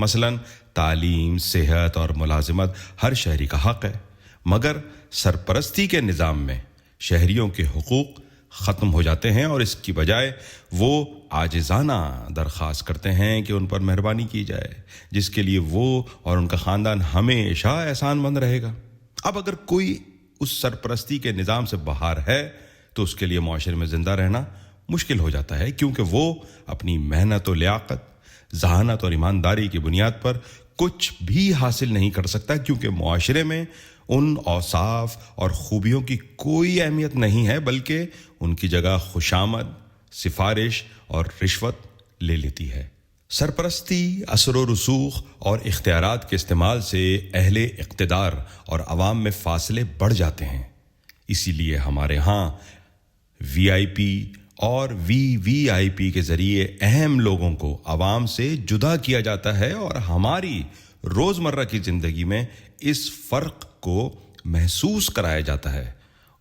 مثلاً تعلیم، صحت اور ملازمت ہر شہری کا حق ہے، مگر سرپرستی کے نظام میں شہریوں کے حقوق ختم ہو جاتے ہیں اور اس کی بجائے وہ عاجزانہ درخواست کرتے ہیں کہ ان پر مہربانی کی جائے، جس کے لیے وہ اور ان کا خاندان ہمیشہ احسان مند رہے گا۔ اب اگر کوئی اس سرپرستی کے نظام سے باہر ہے تو اس کے لیے معاشرے میں زندہ رہنا مشکل ہو جاتا ہے، کیونکہ وہ اپنی محنت و لیاقت، ذہانت اور ایمانداری کی بنیاد پر کچھ بھی حاصل نہیں کر سکتا، کیونکہ معاشرے میں ان اوصاف اور خوبیوں کی کوئی اہمیت نہیں ہے، بلکہ ان کی جگہ خوشامد، سفارش اور رشوت لے لیتی ہے۔ سرپرستی، اثر و رسوخ اور اختیارات کے استعمال سے اہل اقتدار اور عوام میں فاصلے بڑھ جاتے ہیں۔ اسی لیے ہمارے ہاں وی آئی پی اور وی آئی پی کے ذریعے اہم لوگوں کو عوام سے جدا کیا جاتا ہے، اور ہماری روزمرہ کی زندگی میں اس فرق کو محسوس کرایا جاتا ہے،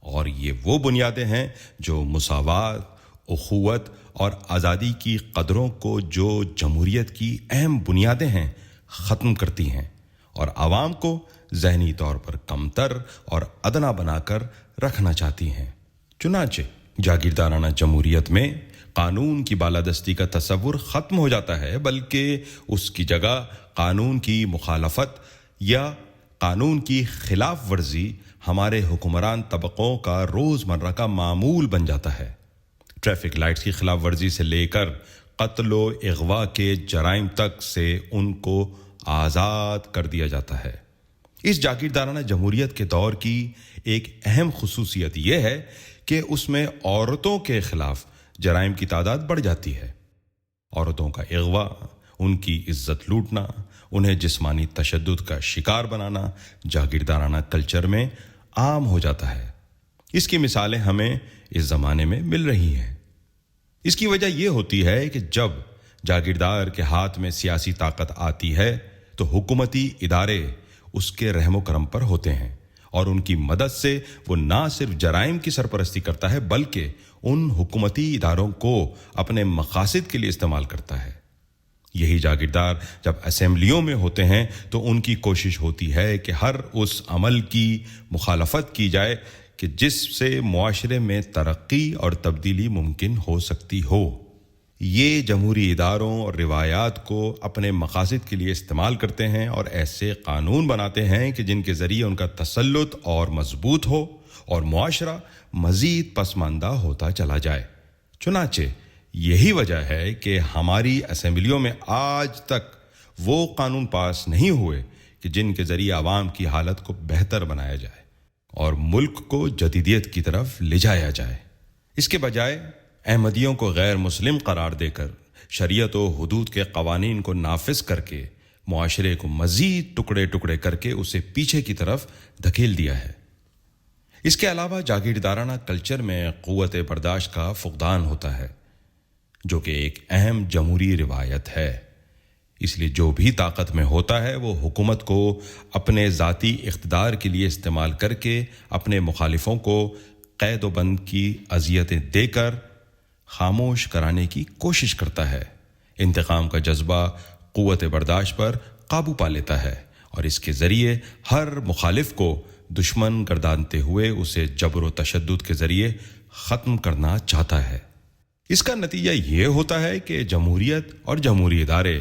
اور یہ وہ بنیادیں ہیں جو مساوات، اخوت اور آزادی کی قدروں کو، جو جمہوریت کی اہم بنیادیں ہیں، ختم کرتی ہیں اور عوام کو ذہنی طور پر کمتر اور ادنا بنا کر رکھنا چاہتی ہیں۔ چنانچہ جاگیردارانہ جمہوریت میں قانون کی بالادستی کا تصور ختم ہو جاتا ہے، بلکہ اس کی جگہ قانون کی مخالفت یا قانون کی خلاف ورزی ہمارے حکمران طبقوں کا روزمرہ کا معمول بن جاتا ہے۔ ٹریفک لائٹس کی خلاف ورزی سے لے کر قتل و اغوا کے جرائم تک سے ان کو آزاد کر دیا جاتا ہے۔ اس جاگیردارانہ جمہوریت کے دور کی ایک اہم خصوصیت یہ ہے کہ اس میں عورتوں کے خلاف جرائم کی تعداد بڑھ جاتی ہے۔ عورتوں کا اغوا، ان کی عزت لوٹنا، انہیں جسمانی تشدد کا شکار بنانا جاگیردارانہ کلچر میں عام ہو جاتا ہے۔ اس کی مثالیں ہمیں اس زمانے میں مل رہی ہیں۔ اس کی وجہ یہ ہوتی ہے کہ جب جاگیردار کے ہاتھ میں سیاسی طاقت آتی ہے تو حکومتی ادارے اس کے رحم و کرم پر ہوتے ہیں، اور ان کی مدد سے وہ نہ صرف جرائم کی سرپرستی کرتا ہے بلکہ ان حکومتی اداروں کو اپنے مقاصد کے لیے استعمال کرتا ہے۔ یہی جاگیردار جب اسمبلیوں میں ہوتے ہیں تو ان کی کوشش ہوتی ہے کہ ہر اس عمل کی مخالفت کی جائے کہ جس سے معاشرے میں ترقی اور تبدیلی ممکن ہو سکتی ہو۔ یہ جمہوری اداروں اور روایات کو اپنے مقاصد کے لیے استعمال کرتے ہیں اور ایسے قانون بناتے ہیں کہ جن کے ذریعے ان کا تسلط اور مضبوط ہو اور معاشرہ مزید پسماندہ ہوتا چلا جائے۔ چنانچہ یہی وجہ ہے کہ ہماری اسمبلیوں میں آج تک وہ قانون پاس نہیں ہوئے کہ جن کے ذریعے عوام کی حالت کو بہتر بنایا جائے اور ملک کو جدیدیت کی طرف لے جایا جائے۔ اس کے بجائے احمدیوں کو غیر مسلم قرار دے کر شریعت و حدود کے قوانین کو نافذ کر کے معاشرے کو مزید ٹکڑے ٹکڑے کر کے اسے پیچھے کی طرف دھکیل دیا ہے۔ اس کے علاوہ جاگیردارانہ کلچر میں قوت برداشت کا فقدان ہوتا ہے، جو کہ ایک اہم جمہوری روایت ہے۔ اس لیے جو بھی طاقت میں ہوتا ہے وہ حکومت کو اپنے ذاتی اقتدار کے لیے استعمال کر کے اپنے مخالفوں کو قید و بند کی اذیتیں دے کر خاموش کرانے کی کوشش کرتا ہے۔ انتقام کا جذبہ قوت برداشت پر قابو پا لیتا ہے اور اس کے ذریعے ہر مخالف کو دشمن گردانتے ہوئے اسے جبر و تشدد کے ذریعے ختم کرنا چاہتا ہے۔ اس کا نتیجہ یہ ہوتا ہے کہ جمہوریت اور جمہوری ادارے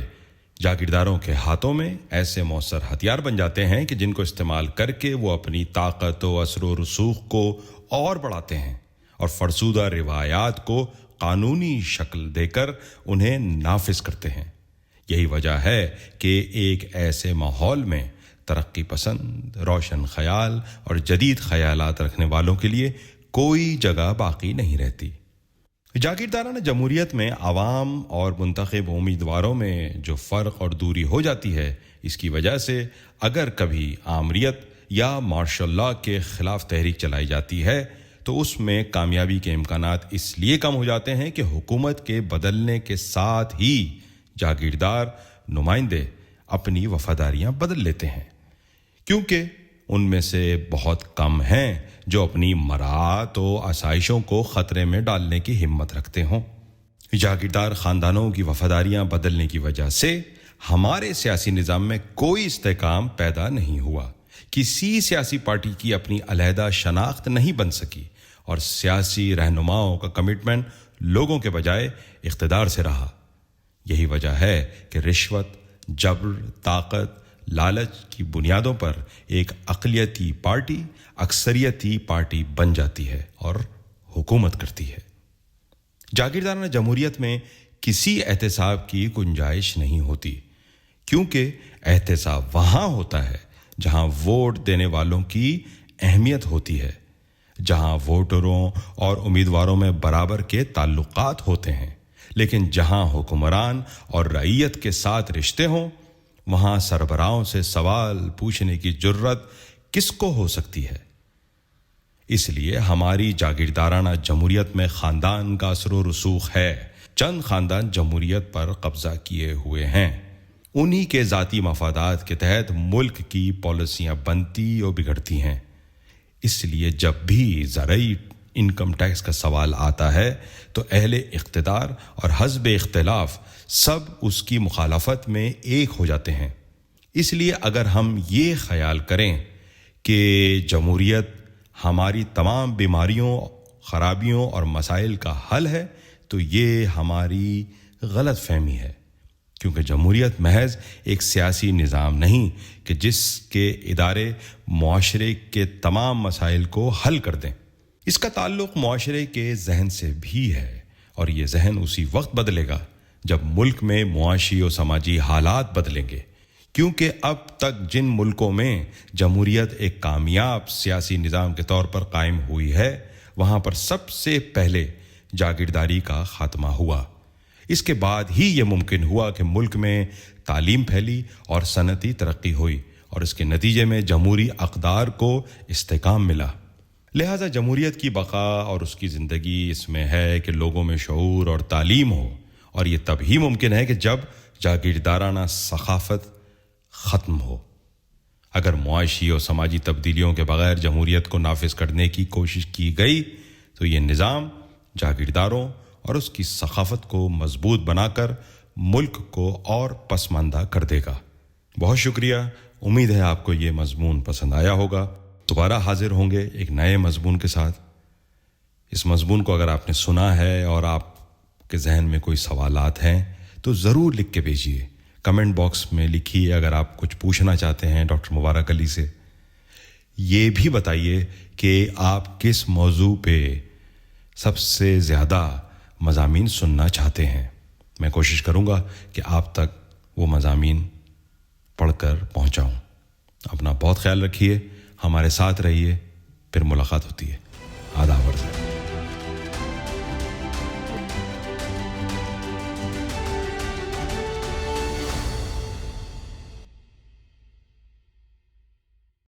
جاگیرداروں کے ہاتھوں میں ایسے مؤثر ہتھیار بن جاتے ہیں کہ جن کو استعمال کر کے وہ اپنی طاقت و اثر و رسوخ کو اور بڑھاتے ہیں اور فرسودہ روایات کو قانونی شکل دے کر انہیں نافذ کرتے ہیں۔ یہی وجہ ہے کہ ایک ایسے ماحول میں ترقی پسند، روشن خیال اور جدید خیالات رکھنے والوں کے لیے کوئی جگہ باقی نہیں رہتی۔ جاگیردارانہ جمہوریت میں عوام اور منتخب امیدواروں میں جو فرق اور دوری ہو جاتی ہے، اس کی وجہ سے اگر کبھی آمریت یا مارشل لاء کے خلاف تحریک چلائی جاتی ہے تو اس میں کامیابی کے امکانات اس لیے کم ہو جاتے ہیں کہ حکومت کے بدلنے کے ساتھ ہی جاگیردار نمائندے اپنی وفاداریاں بدل لیتے ہیں، کیونکہ ان میں سے بہت کم ہیں جو اپنی مراعات و آسائشوں کو خطرے میں ڈالنے کی ہمت رکھتے ہوں۔ جاگیردار خاندانوں کی وفاداریاں بدلنے کی وجہ سے ہمارے سیاسی نظام میں کوئی استحکام پیدا نہیں ہوا، کسی سیاسی پارٹی کی اپنی علیحدہ شناخت نہیں بن سکی، اور سیاسی رہنماؤں کا کمٹمنٹ لوگوں کے بجائے اقتدار سے رہا۔ یہی وجہ ہے کہ رشوت، جبر، طاقت، لالچ کی بنیادوں پر ایک اقلیتی پارٹی اکثریتی پارٹی بن جاتی ہے اور حکومت کرتی ہے۔ جاگیردارانہ جمہوریت میں کسی احتساب کی گنجائش نہیں ہوتی، کیونکہ احتساب وہاں ہوتا ہے جہاں ووٹ دینے والوں کی اہمیت ہوتی ہے، جہاں ووٹروں اور امیدواروں میں برابر کے تعلقات ہوتے ہیں۔ لیکن جہاں حکمران اور رعیت کے ساتھ رشتے ہوں، وہاں سربراہوں سے سوال پوچھنے کی جرت کس کو ہو سکتی ہے؟ اس لیے ہماری جاگیردارانہ جمہوریت میں خاندان کا اثر و رسوخ ہے۔ چند خاندان جمہوریت پر قبضہ کیے ہوئے ہیں، انہی کے ذاتی مفادات کے تحت ملک کی پالیسیاں بنتی اور بگڑتی ہیں۔ اس لیے جب بھی زرعی انکم ٹیکس کا سوال آتا ہے تو اہل اقتدار اور حزب اختلاف سب اس کی مخالفت میں ایک ہو جاتے ہیں۔ اس لیے اگر ہم یہ خیال کریں کہ جمہوریت ہماری تمام بیماریوں، خرابیوں اور مسائل کا حل ہے تو یہ ہماری غلط فہمی ہے، کیونکہ جمہوریت محض ایک سیاسی نظام نہیں کہ جس کے ادارے معاشرے کے تمام مسائل کو حل کر دیں۔ اس کا تعلق معاشرے کے ذہن سے بھی ہے، اور یہ ذہن اسی وقت بدلے گا جب ملک میں معاشی و سماجی حالات بدلیں گے، کیونکہ اب تک جن ملکوں میں جمہوریت ایک کامیاب سیاسی نظام کے طور پر قائم ہوئی ہے، وہاں پر سب سے پہلے جاگیرداری کا خاتمہ ہوا۔ اس کے بعد ہی یہ ممکن ہوا کہ ملک میں تعلیم پھیلی اور صنعتی ترقی ہوئی، اور اس کے نتیجے میں جمہوری اقدار کو استحکام ملا۔ لہذا جمہوریت کی بقا اور اس کی زندگی اس میں ہے کہ لوگوں میں شعور اور تعلیم ہو، اور یہ تب ہی ممکن ہے کہ جب جاگیردارانہ ثقافت ختم ہو۔ اگر معاشی اور سماجی تبدیلیوں کے بغیر جمہوریت کو نافذ کرنے کی کوشش کی گئی تو یہ نظام جاگیرداروں اور اس کی ثقافت کو مضبوط بنا کر ملک کو اور پسماندہ کر دے گا۔ بہت شکریہ، امید ہے آپ کو یہ مضمون پسند آیا ہوگا۔ دوبارہ حاضر ہوں گے ایک نئے مضمون کے ساتھ۔ اس مضمون کو اگر آپ نے سنا ہے اور آپ کے ذہن میں کوئی سوالات ہیں تو ضرور لکھ کے بھیجیے، کمنٹ باکس میں لکھیے۔ اگر آپ کچھ پوچھنا چاہتے ہیں ڈاکٹر مبارک علی سے، یہ بھی بتائیے کہ آپ کس موضوع پہ سب سے زیادہ مضامین سننا چاہتے ہیں۔ میں کوشش کروں گا کہ آپ تک وہ مضامین پڑھ کر پہنچاؤں۔ اپنا بہت خیال رکھیے، ہمارے ساتھ رہیے، پھر ملاقات ہوتی ہے۔ آداب عرض ہے۔